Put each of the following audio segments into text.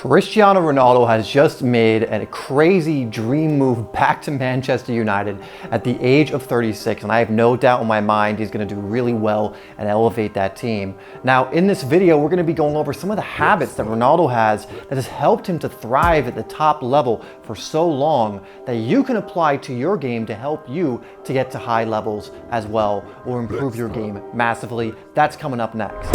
Cristiano Ronaldo has just made a crazy dream move back to Manchester United at the age of 36, and I have no doubt in my mind he's going to do really well and elevate that team. Now, in this video, we're going to be going over some of the habits that Ronaldo has that has helped him to thrive at the top level for so long that you can apply to your game to help you to get to high levels as well or improve your game massively. That's coming up next.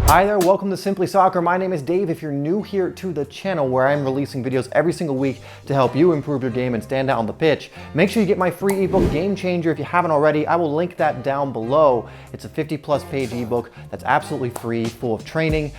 Hi there, welcome to Simplysoccer. My name is Dave. If you're new here to the channel where I'm releasing videos every single week to help you improve your game and stand out on the pitch, make sure you get my free ebook, Game Changer. If you haven't already, I will link that down below. It's a 50+ page ebook that's absolutely free, full of training,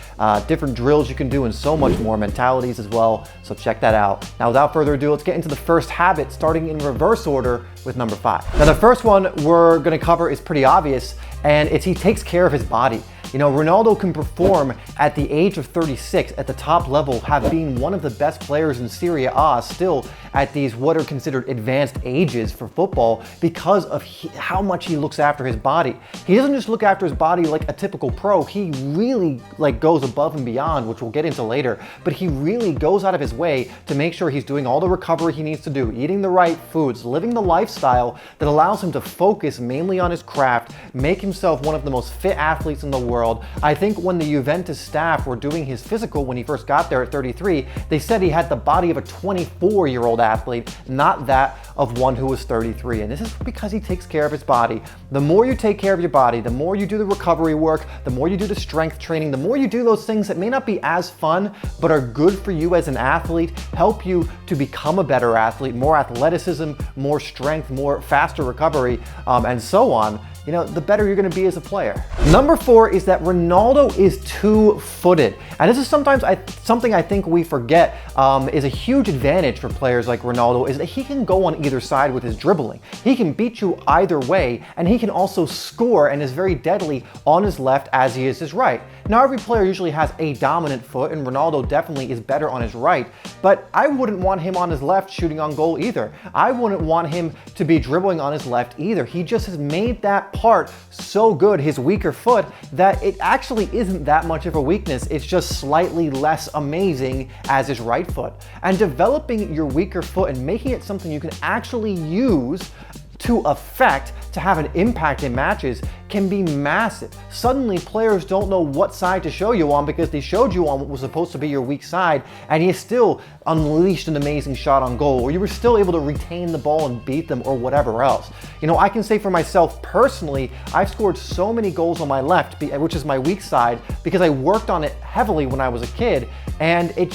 different drills you can do, and so much more, mentalities as well. So check that out. Now, without further ado, let's get into the first habit, starting in reverse order with number 5. Now, the first one we're gonna cover is pretty obvious, and it's he takes care of his body. You know, Ronaldo can perform at the age of 36 at the top level, have been one of the best players in Serie A still at these what are considered advanced ages for football because of how much he looks after his body. He doesn't just look after his body like a typical pro. He really goes above and beyond, which we'll get into later, but he really goes out of his way to make sure he's doing all the recovery he needs to do, eating the right foods, living the lifestyle that allows him to focus mainly on his craft, make himself one of the most fit athletes in the world. I think when the Juventus staff were doing his physical when he first got there at 33, they said he had the body of a 24-year-old athlete, not that of one who was 33. And this is because he takes care of his body. The more you take care of your body, the more you do the recovery work, the more you do the strength training, the more you do those things that may not be as fun, but are good for you as an athlete, help you to become a better athlete, more athleticism, more strength, more faster recovery, and so on. You know, the better you're going to be as a player. Number 4 is that Ronaldo is two-footed. And this is sometimes something I think we forget is a huge advantage for players like Ronaldo, is that he can go on either side with his dribbling. He can beat you either way, and he can also score and is very deadly on his left as he is his right. Now, every player usually has a dominant foot, and Ronaldo definitely is better on his right, but I wouldn't want him on his left shooting on goal either. I wouldn't want him to be dribbling on his left either. He just has made that part so good, his weaker foot, that it actually isn't that much of a weakness. It's just slightly less amazing as his right foot. And developing your weaker foot and making it something you can actually use to affect, to have an impact in matches can be massive. Suddenly players don't know what side to show you on because they showed you on what was supposed to be your weak side, and you still unleashed an amazing shot on goal, or you were still able to retain the ball and beat them, or whatever else. You know, I can say for myself personally, I've scored so many goals on my left, which is my weak side, because I worked on it heavily when I was a kid, and it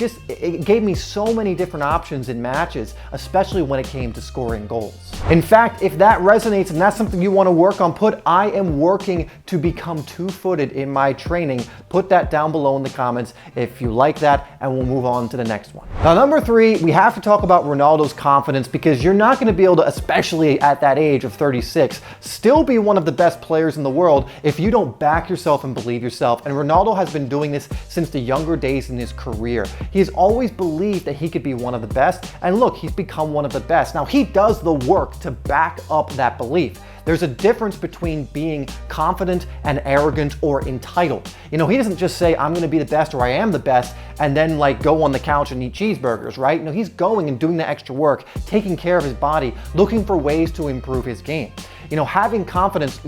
gave me so many different options in matches, especially when it came to scoring goals. In fact, if that resonates and that's something you want to work on, I am working to become two-footed in my training. Put that down below in the comments if you like that, and we'll move on to the next one. Now, number 3, we have to talk about Ronaldo's confidence, because you're not going to be able to, especially at that age of 36, still be one of the best players in the world if you don't back yourself and believe yourself. And Ronaldo has been doing this since the younger days in his career. He has always believed that he could be one of the best, and look, he's become one of the best. Now, he does the work to back up that belief. There's a difference between being confident and arrogant or entitled. You know, he doesn't just say, I'm gonna be the best or I am the best, and then go on the couch and eat cheeseburgers, right? No, he's going and doing the extra work, taking care of his body, looking for ways to improve his game. You know, having confidence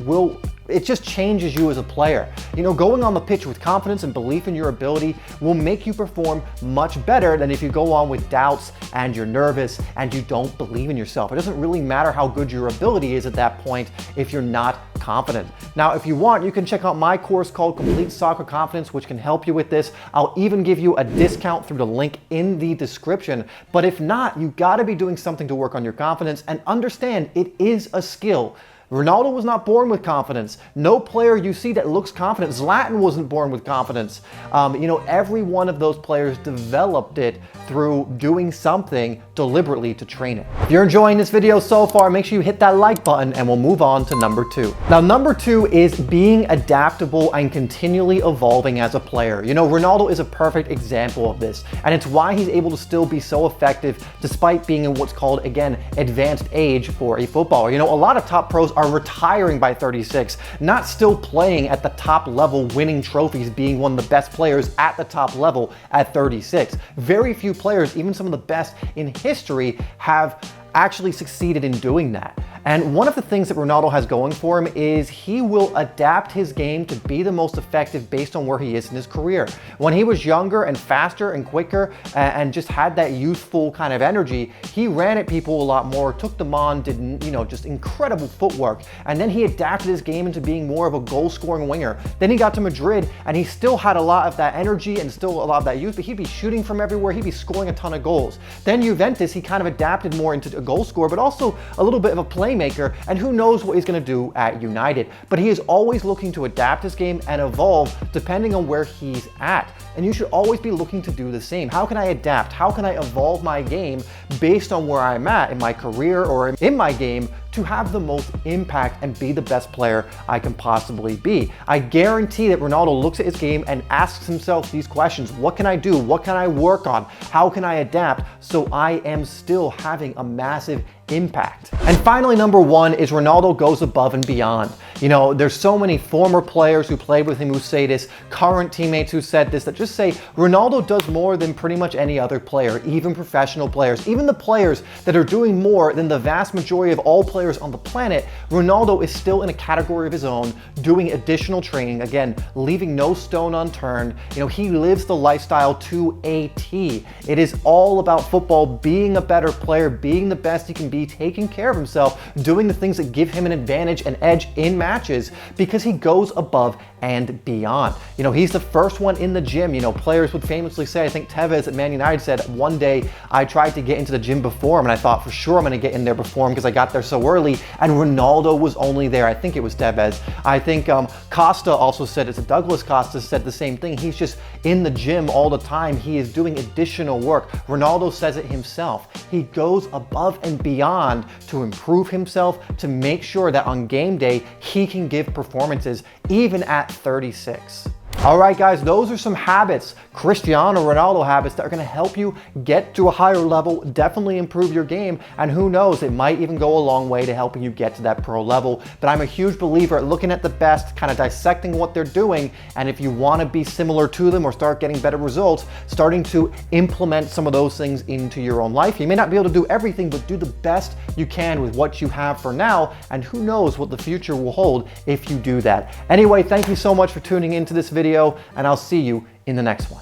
it just changes you as a player. You know, going on the pitch with confidence and belief in your ability will make you perform much better than if you go on with doubts and you're nervous and you don't believe in yourself. It doesn't really matter how good your ability is at that point if you're not confident. Now, if you want, you can check out my course called Complete Soccer Confidence, which can help you with this. I'll even give you a discount through the link in the description. But if not, you gotta be doing something to work on your confidence, and understand it is a skill. Ronaldo was not born with confidence. No player you see that looks confident. Zlatan wasn't born with confidence. You know, every one of those players developed it through doing something deliberately to train it. If you're enjoying this video so far, make sure you hit that like button, and we'll move on to number 2. Now, number 2 is being adaptable and continually evolving as a player. You know, Ronaldo is a perfect example of this, and it's why he's able to still be so effective despite being in what's called, again, advanced age for a footballer. You know, a lot of top pros are retiring by 36, not still playing at the top level, winning trophies, being one of the best players at the top level at 36. Very few players, even some of the best in history, have actually succeeded in doing that. And one of the things that Ronaldo has going for him is he will adapt his game to be the most effective based on where he is in his career. When he was younger and faster and quicker and just had that youthful kind of energy, he ran at people a lot more, took them on, did, you know, just incredible footwork. And then he adapted his game into being more of a goal-scoring winger. Then he got to Madrid and he still had a lot of that energy and still a lot of that youth, but he'd be shooting from everywhere, he'd be scoring a ton of goals. Then Juventus, he kind of adapted more into a goal scorer, but also a little bit of a playmaker, and who knows what he's going to do at United. But he is always looking to adapt his game and evolve depending on where he's at. And you should always be looking to do the same. How can I adapt? How can I evolve my game based on where I'm at in my career or in my game to have the most impact and be the best player I can possibly be? I guarantee that Ronaldo looks at his game and asks himself these questions. What can I do? What can I work on? How can I adapt so I am still having a massive impact? And finally, number one is Ronaldo goes above and beyond. You know, there's so many former players who played with him who say this, current teammates who said this, that just say Ronaldo does more than pretty much any other player, even professional players, even the players that are doing more than the vast majority of all players on the planet. Ronaldo is still in a category of his own, doing additional training, again, leaving no stone unturned. You know, he lives the lifestyle to a T. It is all about football, being a better player, being the best he can be, taking care of himself, doing the things that give him an advantage, an edge in matches, because he goes above and beyond. You know, he's the first one in the gym. You know, players would famously say, I think Tevez at Man United said, one day I tried to get into the gym before him and I thought for sure I'm going to get in there before him because I got there so early, and Ronaldo was only there. I think it was Tevez. I think Costa also said, it's Douglas Costa said the same thing. He's just in the gym all the time. He is doing additional work. Ronaldo says it himself. He goes above and beyond to improve himself, to make sure that on game day he can give performances even at 36. All right, guys, those are some habits, Cristiano Ronaldo habits, that are going to help you get to a higher level, definitely improve your game, and who knows, it might even go a long way to helping you get to that pro level. But I'm a huge believer at looking at the best, kind of dissecting what they're doing, and if you want to be similar to them or start getting better results, starting to implement some of those things into your own life. You may not be able to do everything, but do the best you can with what you have for now, and who knows what the future will hold if you do that. Anyway, thank you so much for tuning into this video, and I'll see you in the next one.